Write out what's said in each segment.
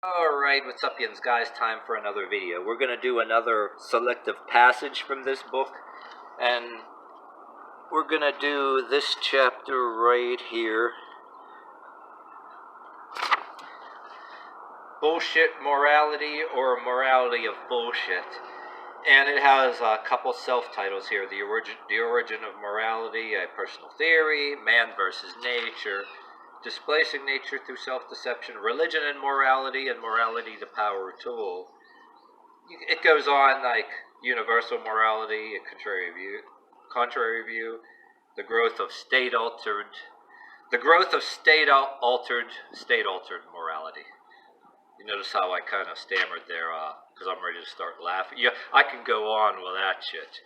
Alright, what's up, yins guys? Time for another video. We're going to do another selective passage from this book, and we're going to do this chapter right here. Bullshit Morality, or Morality of Bullshit. And it has a couple self-titles here. The Origin of Morality, A Personal Theory, Man versus Nature, Displacing Nature Through Self-Deception, Religion and Morality, and Morality the Power Tool. It goes on like universal morality, a contrary view, the growth of state-altered morality. You notice how I kind of stammered there, because I'm ready to start laughing. Yeah, I can go on with that shit,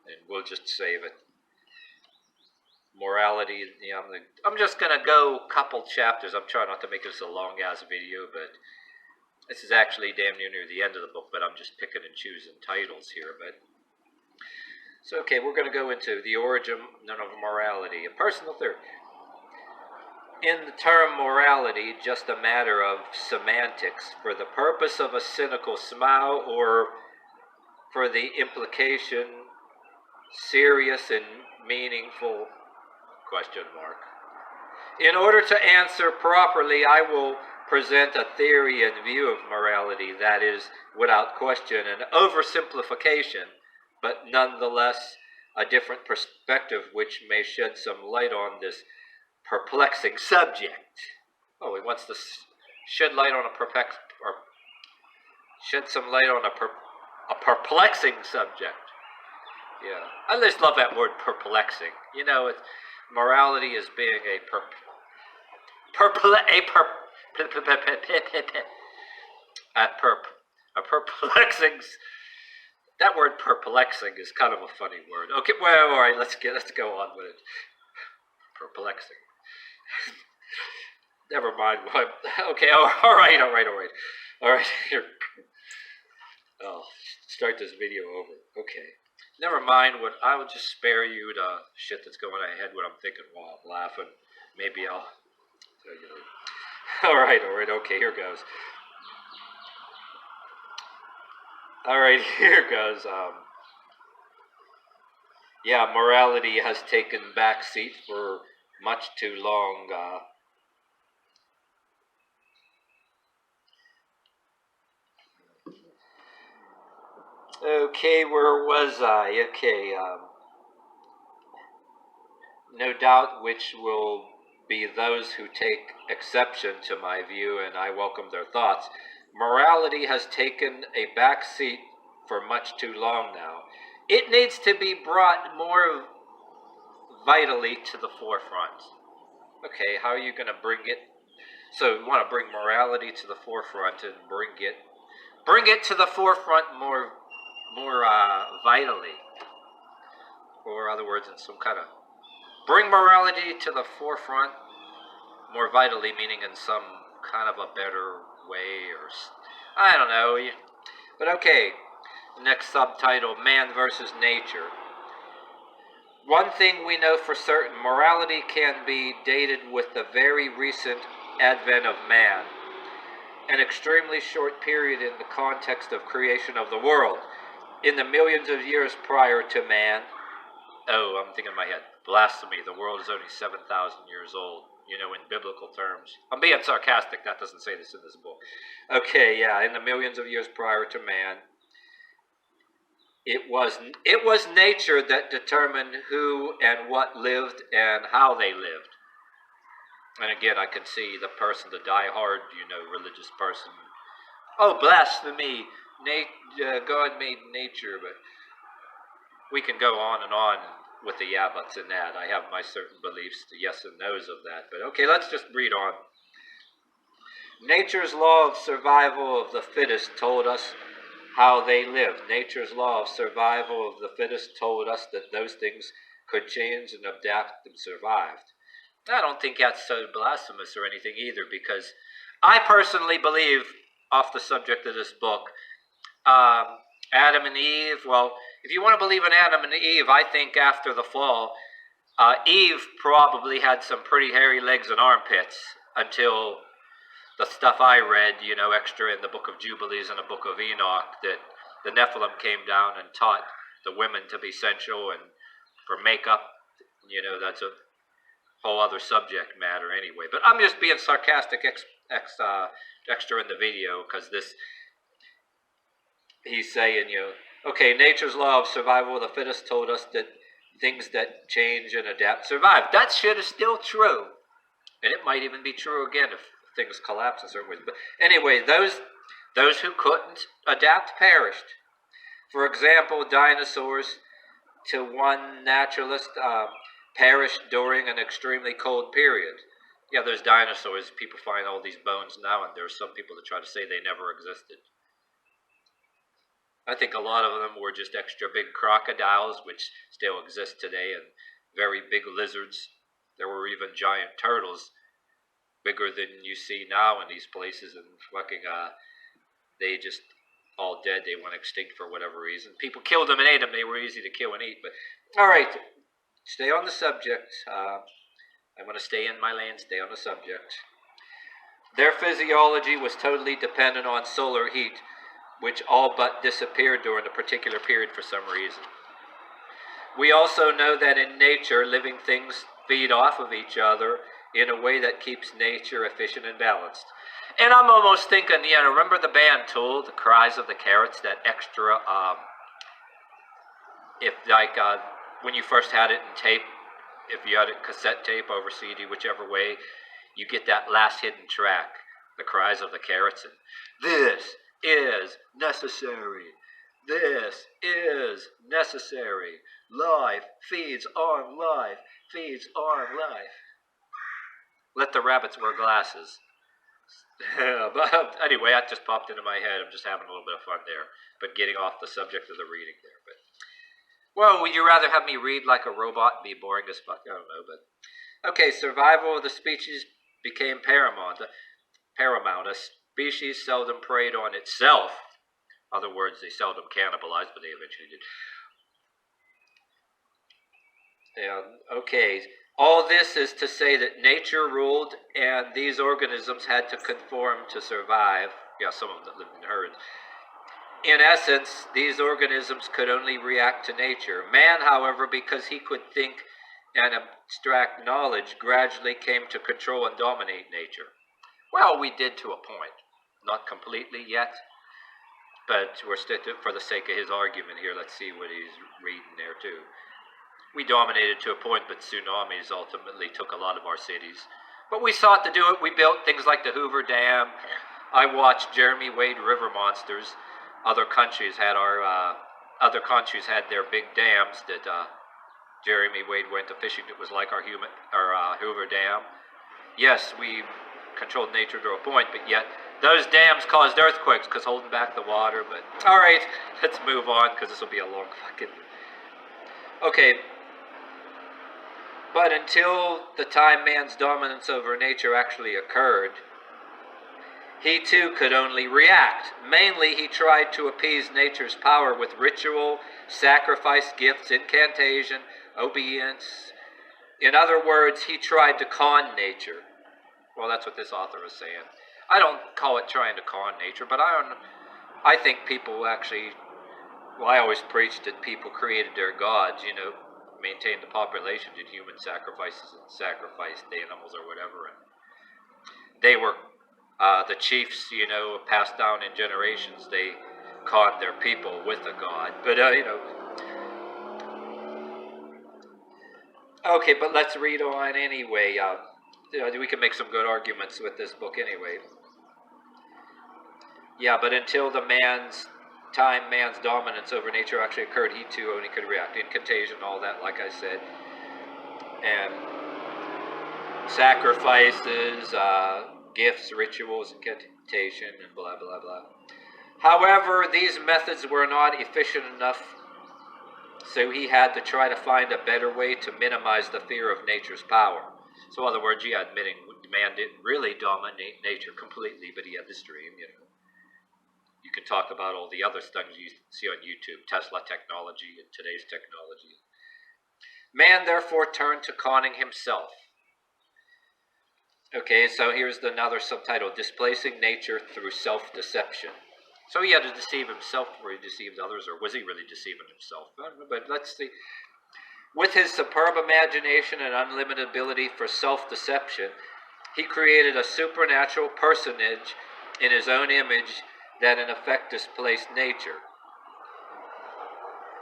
and we'll just save it. Morality, yeah, I'm just gonna go a couple chapters. I'm trying not to make this a long-ass video, but this is actually damn near the end of the book, but I'm just picking and choosing titles here. But so, okay, we're gonna go into the origin of morality, a personal theory. In the term morality, just a matter of semantics, for the purpose of a cynical smile, or for the implication serious and meaningful ? In order to answer properly, I will present a theory and view of morality that is, without question, an oversimplification, but nonetheless a different perspective which may shed some light on this perplexing subject. Oh, he wants to shed light on shed some light on a perplexing subject. Yeah, I just love that word, perplexing. You know, morality is being a perplexing. That word perplexing is kind of a funny word. Okay, well, all right, let's go on with it. Perplexing. Never mind. Okay, all right. Here. I'll start this video over. Okay. Never mind what. I will just spare you the shit that's going ahead, what I'm thinking while I'm laughing. Maybe I'll tell you later. All right. Okay, here goes. All right, here goes. Yeah, morality has taken back seat for much too long. Okay, where was I? Okay, no doubt which will be those who take exception to my view, and I welcome their thoughts. Morality has taken a back seat for much too long now. It needs to be brought more vitally to the forefront. Okay, how are you going to bring it? So you want to bring morality to the forefront and bring it to the forefront more vitally. Or other words, in some kind of bring morality to the forefront more vitally, meaning in some kind of a better way, or I don't know. But okay, next subtitle, Man versus Nature. One thing we know for certain, morality can be dated with the very recent advent of man, an extremely short period in the context of creation of the world. In the millions of years prior to man, oh, I'm thinking in my head, blasphemy, the world is only 7,000 years old, you know, in biblical terms. I'm being sarcastic, that doesn't say this in this book. Okay, yeah, in the millions of years prior to man, it was nature that determined who and what lived and how they lived. And again, I can see the person, the die-hard, you know, religious person. Oh, blasphemy! God made nature, but we can go on and on with the yeah buts and that. I have my certain beliefs, the yes and no's of that. But okay, let's just read on. Nature's law of survival of the fittest told us how they lived. Nature's law of survival of the fittest told us that those things could change and adapt and survived. I don't think that's so blasphemous or anything either, because I personally believe, off the subject of this book, Adam and Eve, well, if you want to believe in Adam and Eve, I think after the fall, Eve probably had some pretty hairy legs and armpits until the stuff I read, extra in the Book of Jubilees and the Book of Enoch, that the Nephilim came down and taught the women to be sensual and for makeup. That's a whole other subject matter anyway. But I'm just being sarcastic extra in the video, because he's saying, okay, nature's law of survival of the fittest told us that things that change and adapt survive. That shit is still true. And it might even be true again if things collapse in certain ways. But anyway, those who couldn't adapt perished. For example, dinosaurs, to one naturalist, perished during an extremely cold period. Yeah, there's dinosaurs. People find all these bones now, and there are some people that try to say they never existed. I think a lot of them were just extra big crocodiles, which still exist today, and very big lizards. There were even giant turtles, bigger than you see now in these places, and fucking, they just all dead. They went extinct for whatever reason. People killed them and ate them. They were easy to kill and eat. But all right, stay on the subject. I want to stay in my lane, stay on the subject. Their physiology was totally dependent on solar heat, which all but disappeared during a particular period for some reason. We also know that in nature, living things feed off of each other in a way that keeps nature efficient and balanced. And I'm almost thinking, remember the band Tool, The Cries of the Carrots, that extra, when you first had it in tape, if you had it cassette tape over CD, whichever way, you get that last hidden track, The Cries of the Carrots, and this is necessary. This is necessary. Life feeds on life, feeds on life. Let the rabbits wear glasses. But anyway, that just popped into my head. I'm just having a little bit of fun there, but getting off the subject of the reading there. But well, would you rather have me read like a robot and be boring as fuck? I don't know, but okay. Survival of the species became paramount. A species seldom preyed on itself. In other words, they seldom cannibalized, but they eventually did. Okay. All this is to say that nature ruled, and these organisms had to conform to survive. Yeah, some of them lived in herds. In essence, these organisms could only react to nature. Man, however, because he could think and abstract knowledge, gradually came to control and dominate nature. Well, we did to a point. Not completely yet, but we're still, for the sake of his argument here, let's see what he's reading there too. We dominated to a point, but tsunamis ultimately took a lot of our cities. But we sought to do it. We built things like the Hoover Dam. I watched Jeremy Wade River Monsters. Other countries had their big dams that Jeremy Wade went to fishing. It was like our Hoover Dam. Yes, we controlled nature to a point, but yet those dams caused earthquakes because holding back the water. But all right, let's move on because this will be a long fucking. Okay. But until the time man's dominance over nature actually occurred, he too could only react. Mainly, he tried to appease nature's power with ritual, sacrifice, gifts, incantation, obedience. In other words, he tried to con nature. Well, that's what this author is saying. I don't call it trying to con nature, but I think people actually, I always preached that people created their gods, maintained the population, did human sacrifices and sacrificed animals or whatever. And they were the chiefs, passed down in generations. They conned their people with a god. But, okay, but let's read on anyway. We can make some good arguments with this book anyway. Yeah, but until man's dominance over nature actually occurred, he too only could react. Incantation, all that, like I said. And sacrifices, gifts, rituals, incantation, and blah, blah, blah. However, these methods were not efficient enough, so he had to try to find a better way to minimize the fear of nature's power. So in other words, admitting man didn't really dominate nature completely, but he had this dream, You can talk about all the other things you see on YouTube, Tesla technology and today's technology. Man therefore turned to conning himself. Okay, so here's another subtitle, Displacing Nature Through Self-Deception. So he had to deceive himself before he deceived others, or was he really deceiving himself? I don't know, but let's see. With his superb imagination and unlimited ability for self-deception, he created a supernatural personage in his own image that in effect displaced nature.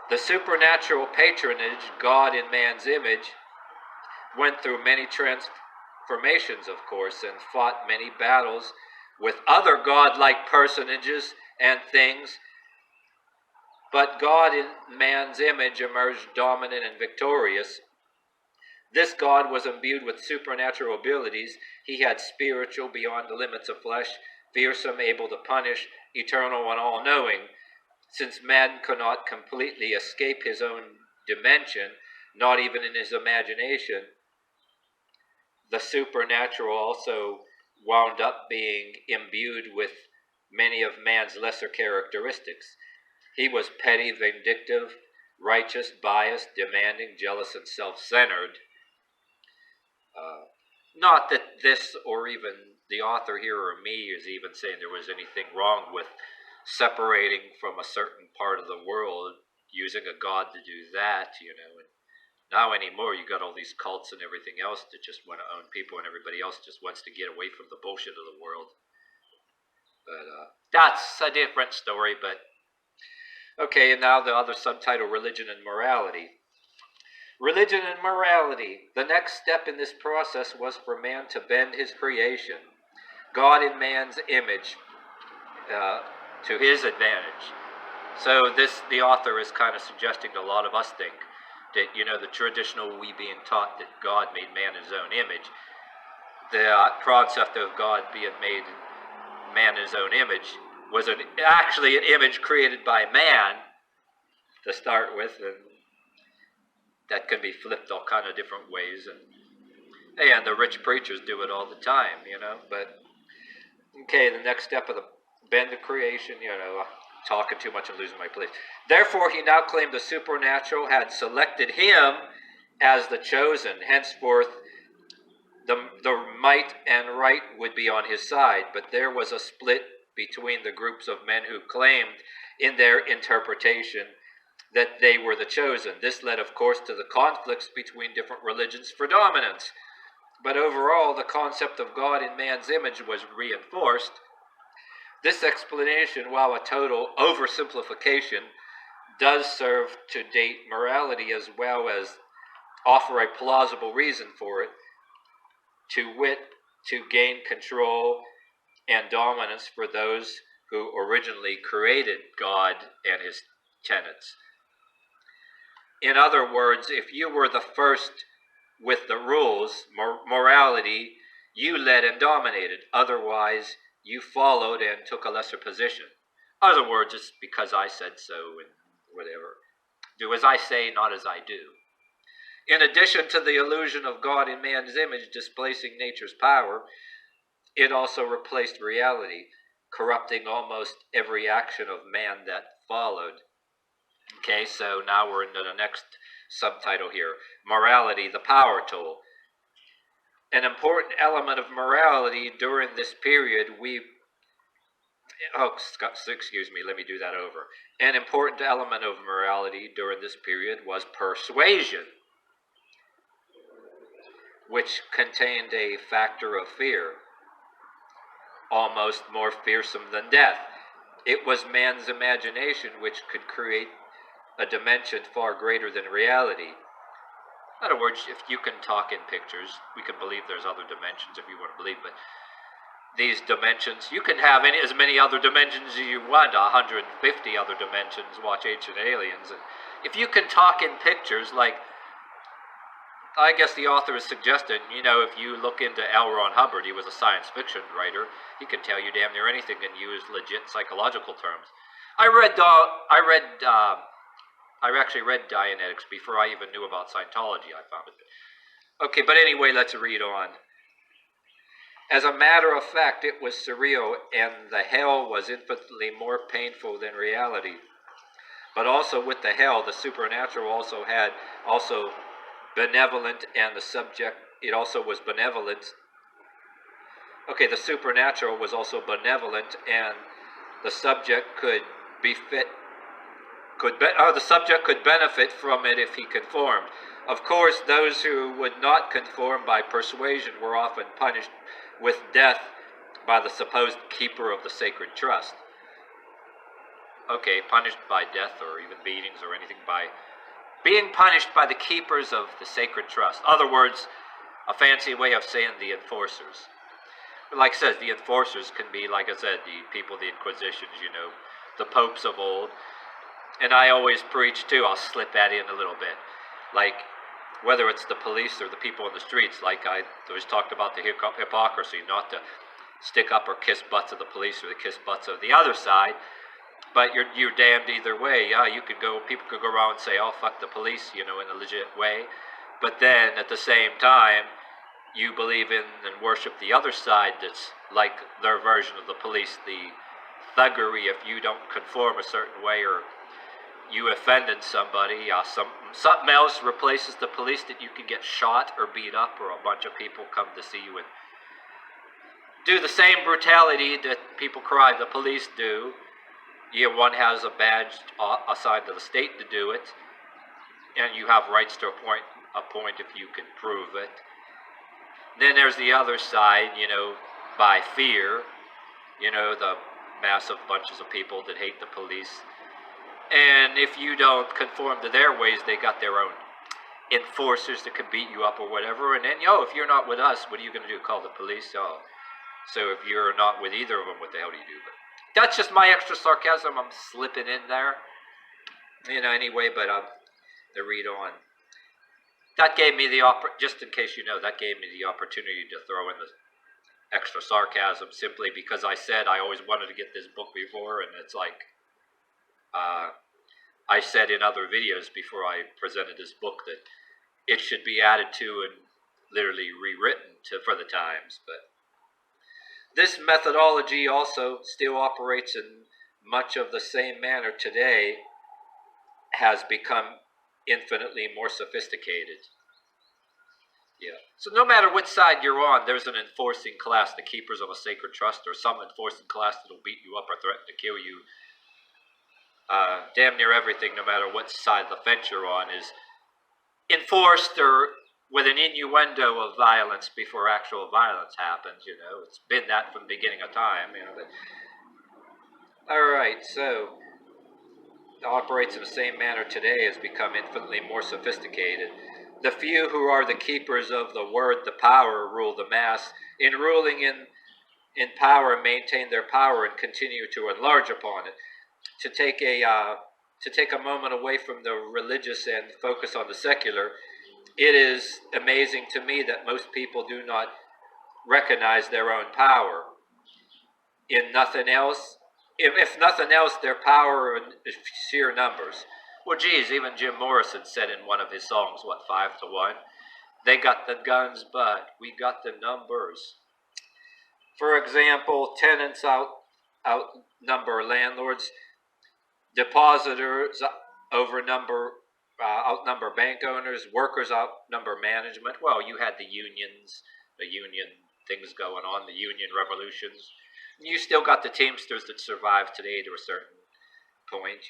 The supernatural patronage, God in man's image, went through many transformations, of course, and fought many battles with other godlike personages and things. But God in man's image emerged dominant and victorious. This God was imbued with supernatural abilities. He had spiritual, beyond the limits of flesh, fearsome, able to punish, eternal and all-knowing. Since man could not completely escape his own dimension, not even in his imagination, the supernatural also wound up being imbued with many of man's lesser characteristics. He was petty, vindictive, righteous, biased, demanding, jealous, and self-centered. Not that this or even the author here or me is even saying there was anything wrong with separating from a certain part of the world, using a god to do that, And now anymore, you got all these cults and everything else that just want to own people, and everybody else just wants to get away from the bullshit of the world. But that's a different story. But okay, and now the other subtitle, Religion and Morality. Religion and morality. The next step in this process was for man to bend his creation, God in man's image, to his advantage. So the author is kind of suggesting to a lot of us think that, the traditional we being taught that God made man in his own image, the concept of God being made man in his own image was actually an image created by man to start with, and that can be flipped all kind of different ways, and the rich preachers do it all the time, But okay, the next step of the bend of creation, talking too much and losing my place. Therefore, he now claimed the supernatural had selected him as the chosen. Henceforth, the might and right would be on his side, but there was a split between the groups of men who claimed in their interpretation that they were the chosen. This led, of course, to the conflicts between different religions for dominance. But overall, the concept of God in man's image was reinforced. This explanation, while a total oversimplification, does serve to date morality as well as offer a plausible reason for it, to wit, to gain control and dominance for those who originally created God and his tenets. In other words, if you were the first with the rules, morality, you led and dominated. Otherwise, you followed and took a lesser position. In other words, it's because I said so and whatever. Do as I say, not as I do. In addition to the illusion of God in man's image displacing nature's power, it also replaced reality, corrupting almost every action of man that followed. Okay, so now we're into the next subtitle here, Morality, the Power Tool. An important element of morality during this period, excuse me, let me do that over. An important element of morality during this period was persuasion, which contained a factor of fear, almost more fearsome than death. It was man's imagination which could create a dimension far greater than reality. In other words, if you can talk in pictures, we can believe there's other dimensions if you want to believe, but these dimensions, you can have as many other dimensions as you want, 150 other dimensions, watch Ancient Aliens, and if you can talk in pictures, like, I guess the author is suggesting, if you look into L. Ron Hubbard, he was a science fiction writer, he can tell you damn near anything and use legit psychological terms. I actually read Dianetics before I even knew about Scientology, I found it. Okay, but anyway, let's read on. As a matter of fact, it was surreal, and the hell was infinitely more painful than reality. But also with the hell, the supernatural also benevolent, and the subject, it also was benevolent Okay, the supernatural was also benevolent, and the subject could the subject could benefit from it if he conformed. Of course, those who would not conform by persuasion were often punished with death by the supposed keeper of the sacred trust. Okay, punished by death or even beatings or anything, by being punished by the keepers of the sacred trust. Other words, a fancy way of saying the enforcers. Like I said, the enforcers can be, like I said, the people, the Inquisitions, the popes of old. And I always preach too, I'll slip that in a little bit. Like, whether it's the police or the people in the streets, like I always talked about the hypocrisy, not to stick up or kiss butts of the police or to kiss butts of the other side. But you're damned either way. Yeah, people could go around and say, oh, fuck the police, in a legit way. But then, at the same time, you believe in and worship the other side that's like their version of the police, the thuggery if you don't conform a certain way or you offended somebody. Something else replaces the police, that you can get shot or beat up, or a bunch of people come to see you and do the same brutality that people cry the police do. One has a badge assigned to the state to do it, and you have rights to appoint if you can prove it. Then there's the other side, by fear, the massive bunches of people that hate the police. And if you don't conform to their ways, they got their own enforcers that can beat you up or whatever. And then, if you're not with us, what are you going to do? Call the police? Oh. So if you're not with either of them, what the hell do you do? But that's just my extra sarcasm I'm slipping in there. Anyway, but to read on. That gave me just in case that gave me the opportunity to throw in the extra sarcasm, simply because I said I always wanted to get this book before, and it's like, I said in other videos before I presented this book that it should be added to and literally rewritten for the times. But this methodology also still operates in much of the same manner today, has become infinitely more sophisticated. Yeah. So no matter which side you're on, there's an enforcing class, the keepers of a sacred trust, or some enforcing class that'll beat you up or threaten to kill you. Damn near everything, no matter what side of the fence you're on, is enforced or with an innuendo of violence before actual violence happens. It's been that from the beginning of time. But all right, so it operates in the same manner today, has become infinitely more sophisticated. The few who are the keepers of the word, the power, rule the mass. In ruling in power, maintain their power and continue to enlarge upon it. To take a moment away from the religious and focus on the secular, it is amazing to me that most people do not recognize their own power. In nothing else, if nothing else, their power is sheer numbers. Well, geez, even Jim Morrison said in one of his songs, 5-1? They got the guns, but we got the numbers. For example, tenants outnumber landlords. Depositors outnumber bank owners. Workers outnumber management. Well, you had the union things going on, the union revolutions. You still got the Teamsters that survive today to a certain point,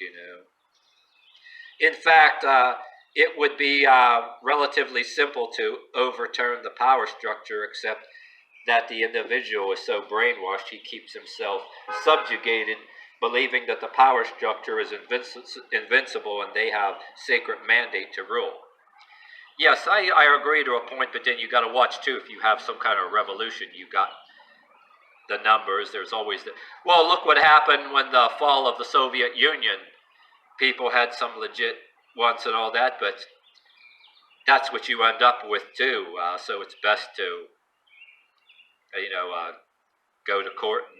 In fact, it would be relatively simple to overturn the power structure, except that the individual is so brainwashed he keeps himself subjugated, believing that the power structure is invincible and they have sacred mandate to rule. Yes, I agree to a point, but then you got to watch too. If you have some kind of revolution, you got the numbers. There's always well, look what happened when the fall of the Soviet Union. People had some legit wants and all that, but that's what you end up with too. So it's best to, go to court and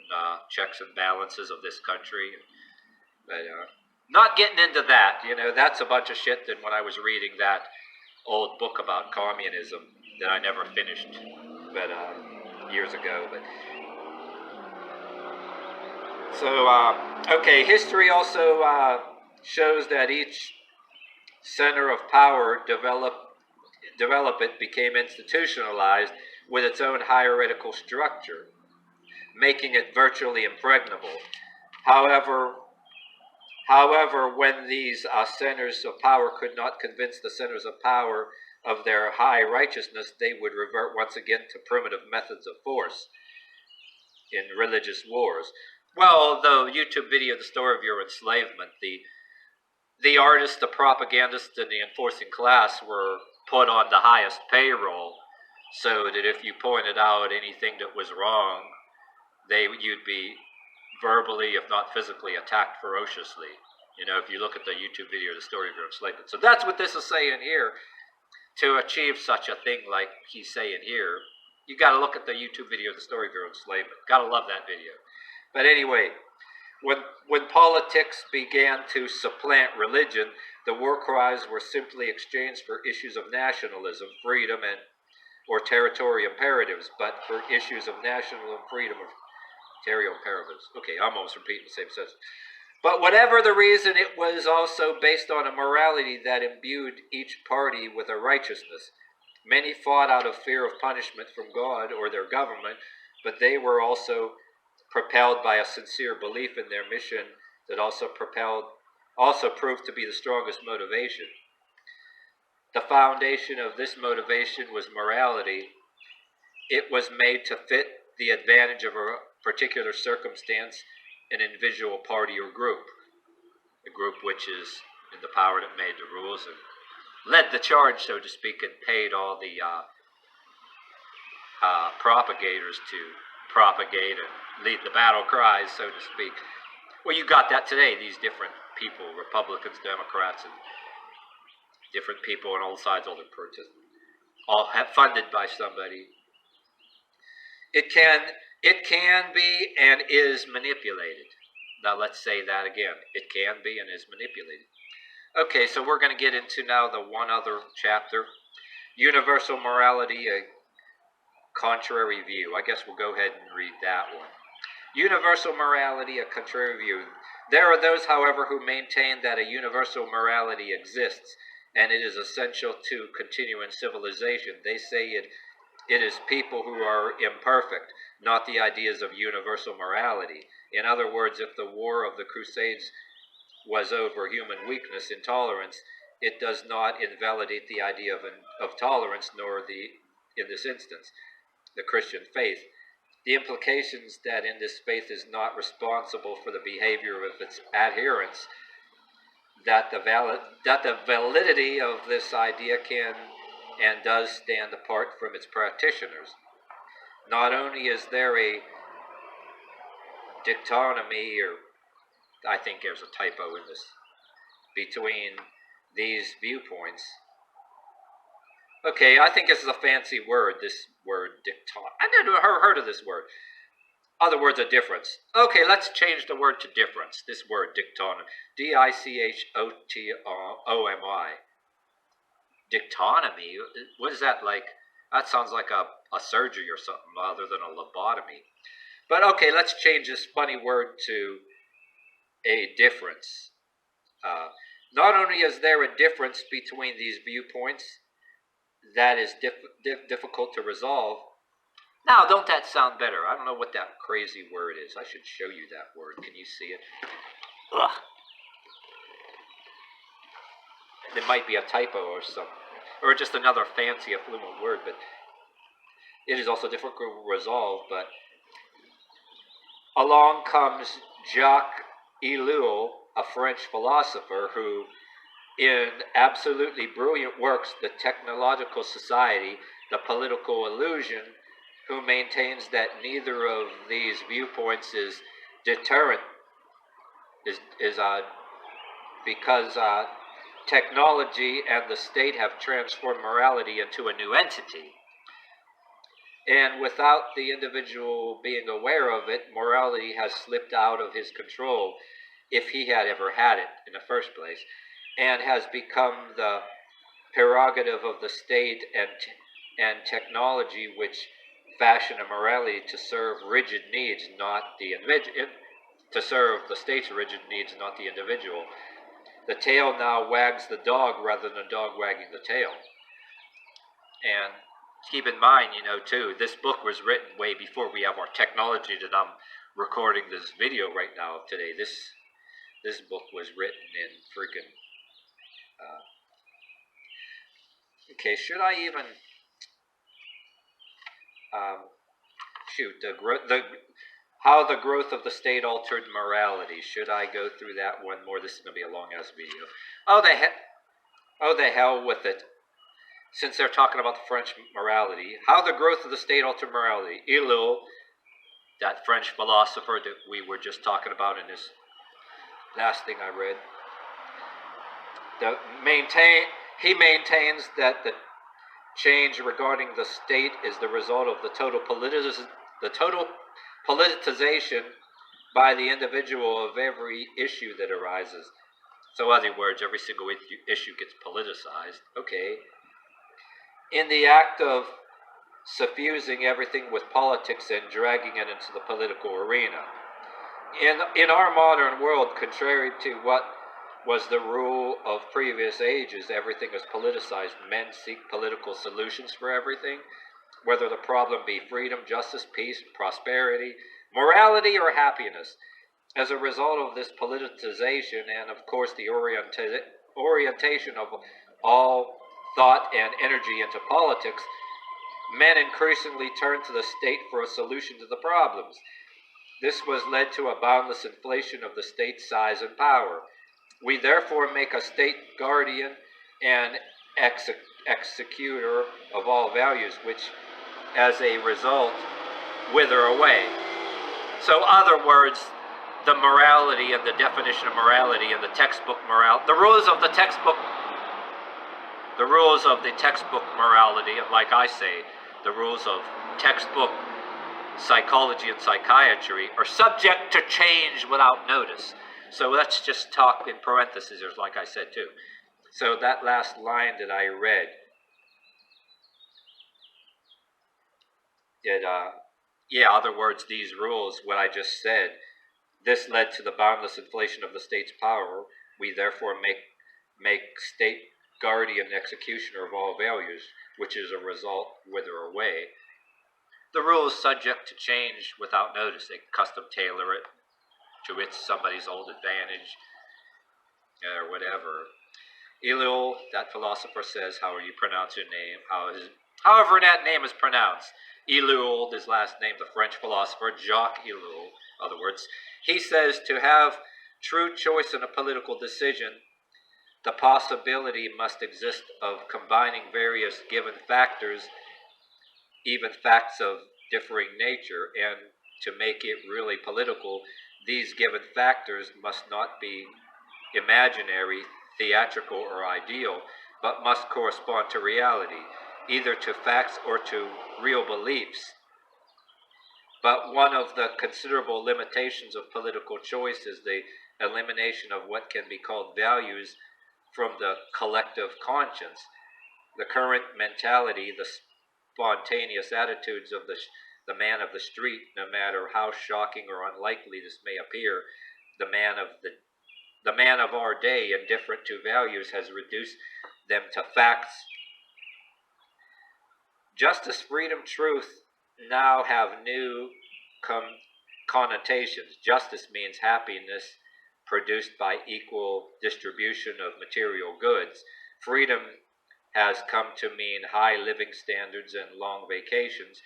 checks and balances of this country. But not getting into that, that's a bunch of shit. That when I was reading that old book about communism that I never finished, but years ago. But so okay, history also shows that each center of power became institutionalized with its own hierarchical structure. making it virtually impregnable. However, when these centers of power could not convince the centers of power of their high righteousness, they would revert once again to primitive methods of force in religious wars. Well, the YouTube video, The Story of Your Enslavement, the artists, the propagandists, and the enforcing class were put on the highest payroll, so that if you pointed out anything that was wrong, you'd be verbally, if not physically, attacked ferociously. You know, if you look at the YouTube video, The Story of Your Enslavement. So that's what this is saying here. To achieve such a thing like he's saying here, you got to look at the YouTube video, The Story of Your Enslavement. Got to love that video. But anyway, when politics began to supplant religion, the war cries were simply exchanged for issues of nationalism, freedom, or territorial imperatives, but for issues of national and freedom or territorial imperatives. Okay, I'm almost repeating the same sentence. But whatever the reason, it was also based on a morality that imbued each party with a righteousness. Many fought out of fear of punishment from God or their government, but they were also propelled by a sincere belief in their mission that also proved to be the strongest motivation. The foundation of this motivation was morality. It was made to fit the advantage of a particular circumstance, an individual, party, or group. A group which is in the power that made the rules and led the charge, so to speak, and paid all the propagators to propagate and lead the battle cries, so to speak. Well, you got that today, these different people, Republicans, Democrats, and different people on all sides, all the protests, all have funded by somebody. It can be and is manipulated. Now let's say that again. It can be and is manipulated. Okay, so we're going to get into now the one other chapter. Universal morality, a contrary view. I guess we'll go ahead and read that one. Universal morality, a contrary view. There are those, however, who maintain that a universal morality exists, and it is essential to continuing civilization. They say it is people who are imperfect, not the ideas of universal morality. In other words, if the war of the Crusades was over human weakness, intolerance, it does not invalidate the idea of tolerance, nor in this instance, the Christian faith. The implications that in this faith is not responsible for the behavior of its adherents, that the validity of this idea can and does stand apart from its practitioners. Not only is there a dichotomy, or I think there's a typo in this, between these viewpoints. Okay, I think this is a fancy word, this word dichotomy. I never heard of this word. Other words are difference. Okay, let's change the word to difference. This word, dichotomy. Dichotomy. Dichotomy? What is that like? That sounds like a surgery or something other than a lobotomy. But okay, let's change this funny word to a difference. Not only is there a difference between these viewpoints that is difficult to resolve. Now, don't that sound better? I don't know what that crazy word is. I should show you that word. Can you see it? Ugh. It might be a typo or something, or just another fancy affluent word, but it is also difficult to resolve. But along comes Jacques Ellul, a French philosopher who, in absolutely brilliant works, The Technological Society, The Political Illusion, who maintains that neither of these viewpoints is deterrent, because technology and the state have transformed morality into a new entity. And without the individual being aware of it, morality has slipped out of his control, if he had ever had it in the first place, and has become the prerogative of the state and technology, which fashion a morality to serve rigid needs, not the to serve the state's rigid needs, not the individual. The tail now wags the dog rather than the dog wagging the tail. And Keep in mind, too, this book was written way before we have our technology that I'm recording this video right now of today. This book was written in freaking. Okay, should I even? How the growth of the state altered morality. Should I go through that one more? This is going to be a long ass video. Oh the hell with it. Since they're talking about the French morality, how the growth of the state altered morality. Ellul, that French philosopher that we were just talking about in this last thing I read, he maintains that the change regarding the state is the result of the total politicization by the individual of every issue that arises. So, in other words, every single issue gets politicized. Okay. In the act of suffusing everything with politics and dragging it into the political arena. In our modern world, contrary to what was the rule of previous ages, everything is politicized. Men seek political solutions for everything, whether the problem be freedom, justice, peace, prosperity, morality, or happiness. As a result of this politicization and, of course, the orientation of all thought and energy into politics, men increasingly turn to the state for a solution to the problems. This was led to a boundless inflation of the state's size and power. We therefore make a state guardian and executor of all values, which, as a result, wither away. So, other words, the morality and the definition of morality and the textbook morality, the rules of the textbook morality, like I say, the rules of textbook psychology and psychiatry are subject to change without notice. So let's just talk in parentheses, like I said too. So that last line that I read, other words, these rules, what I just said, this led to the boundless inflation of the state's power. We therefore make state guardian executioner of all values, which is a result wither away. The rule is subject to change without notice. They custom tailor it to somebody's old advantage, or whatever. Ellul, that philosopher, says, how you pronounce your name, however that name is pronounced. Ellul, his last name, the French philosopher, Jacques Ellul, in other words, he says to have true choice in a political decision, the possibility must exist of combining various given factors, even facts of differing nature, and to make it really political, these given factors must not be imaginary, theatrical, or ideal, but must correspond to reality, either to facts or to real beliefs. But one of the considerable limitations of political choice is the elimination of what can be called values from the collective conscience. The current mentality, the spontaneous attitudes of the man of the street, no matter how shocking or unlikely this may appear, the man of our day, indifferent to values, has reduced them to facts. Justice, freedom, truth now have new connotations. Justice means happiness produced by equal distribution of material goods. Freedom has come to mean high living standards and long vacations,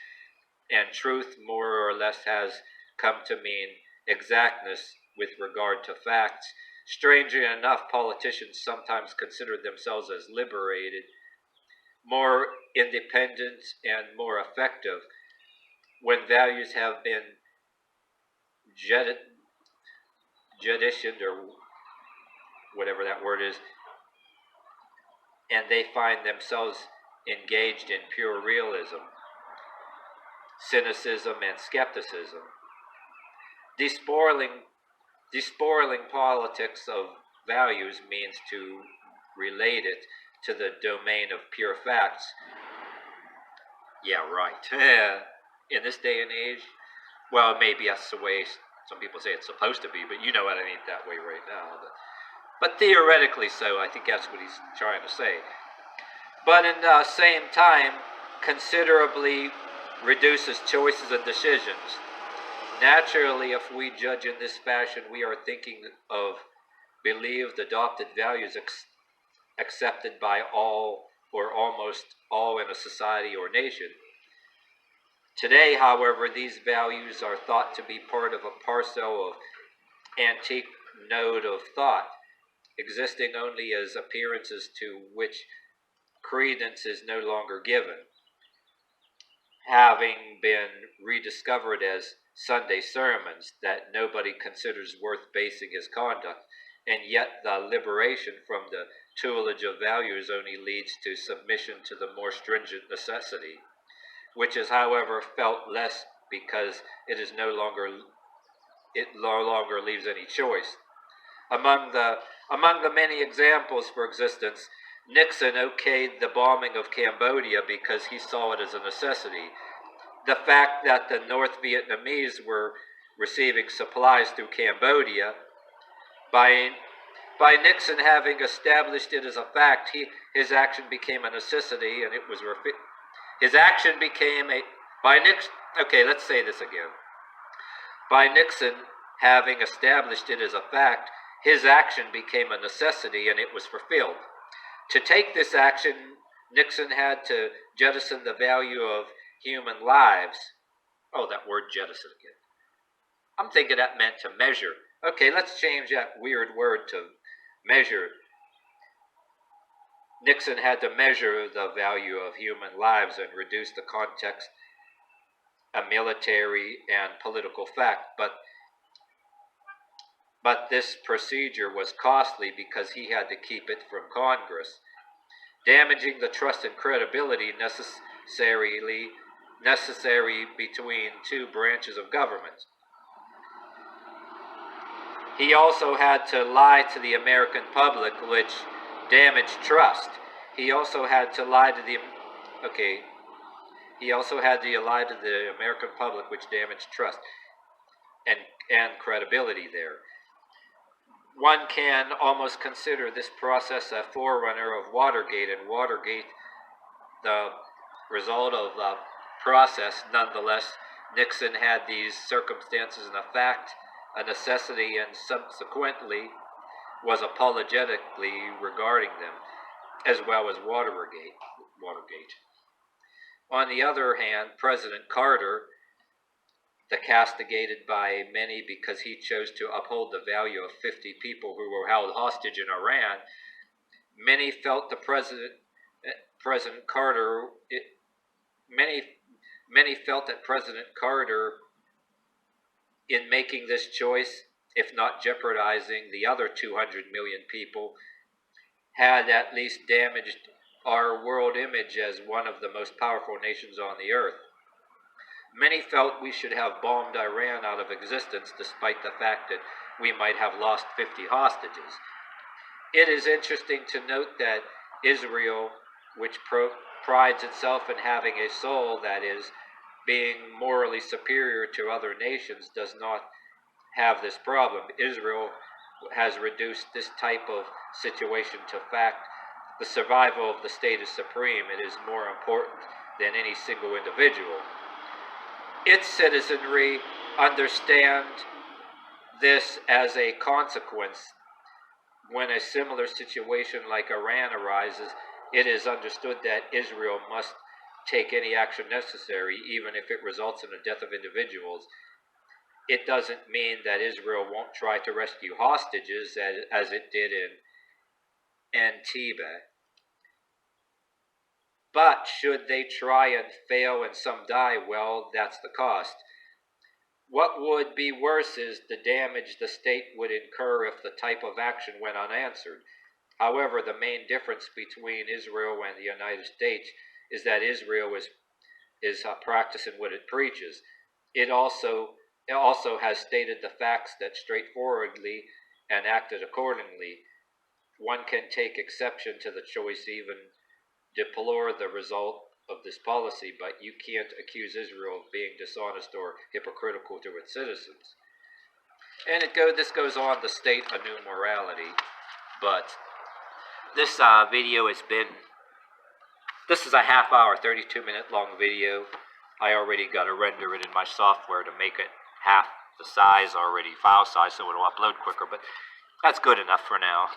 and truth more or less has come to mean exactness with regard to facts. Strangely enough, politicians sometimes consider themselves as liberated, more independent, and more effective when values have been jettisoned, or whatever that word is, and they find themselves engaged in pure realism, cynicism, and skepticism. Despoiling politics of values means to relate it to the domain of pure facts. Yeah, right. In this day and age, well, maybe that's the way some people say it's supposed to be, but you know it ain't that way right now. But theoretically so, I think that's what he's trying to say. But in the same time, considerably reduces choices and decisions. Naturally, if we judge in this fashion, we are thinking of believed adopted values accepted by all or almost all in a society or nation. Today, however, these values are thought to be part of a parcel of antique node of thought, existing only as appearances to which credence is no longer given, having been rediscovered as Sunday sermons that nobody considers worth basing his conduct, and yet the liberation from the tutelage of values only leads to submission to the more stringent necessity, which is, however, felt less because it no longer leaves any choice. Among the many examples for existence, Nixon okayed the bombing of Cambodia because he saw it as a necessity. The fact that the North Vietnamese were receiving supplies through Cambodia, by Nixon having established it as a fact, his action became a necessity, and it was his action became a by Nixon. Okay, let's say this again. By Nixon having established it as a fact, his action became a necessity, and it was fulfilled. To take this action, Nixon had to jettison the value of human lives. Oh, that word jettison again. I'm thinking that meant to measure. Okay, let's change that weird word to measure. Nixon had to measure the value of human lives and reduce the context a military and political fact, but this procedure was costly because he had to keep it from Congress, damaging the trust and credibility necessary between two branches of government. He also had to lie to the American public, which damaged trust. He also had to lie to the American public, which damaged trust and credibility there. One can almost consider this process a forerunner of Watergate, and Watergate, the result of the process. Nonetheless, Nixon had these circumstances and a fact, a necessity, and subsequently was apologetically regarding them, as well as Watergate. On the other hand, President Carter, the castigated by many because he chose to uphold the value of 50 people who were held hostage in Iran, many felt the President Carter, in making this choice, if not jeopardizing the other 200 million people, had at least damaged our world image as one of the most powerful nations on the earth. Many felt we should have bombed Iran out of existence, despite the fact that we might have lost 50 hostages. It is interesting to note that Israel, which prides itself in having a soul, that is, being morally superior to other nations, does not have this problem. Israel has reduced this type of situation to fact. The survival of the state is supreme. It is more important than any single individual. Its citizenry understand this as a consequence. When a similar situation like Iran arises, it is understood that Israel must take any action necessary, even if it results in the death of individuals. It doesn't mean that Israel won't try to rescue hostages as it did in Antibes. But should they try and fail and some die, well, that's the cost. What would be worse is the damage the state would incur if the type of action went unanswered. However, the main difference between Israel and the United States is that Israel is practicing what it preaches. It also has stated the facts that straightforwardly and acted accordingly. One can take exception to the choice, even deplore the result of this policy, but you can't accuse Israel of being dishonest or hypocritical to its citizens. And this goes on to state a new morality, but this video has been This is a half-hour, 32-minute long video. I already got to render it in my software to make it half the size already, file size, so it'll upload quicker, but that's good enough for now.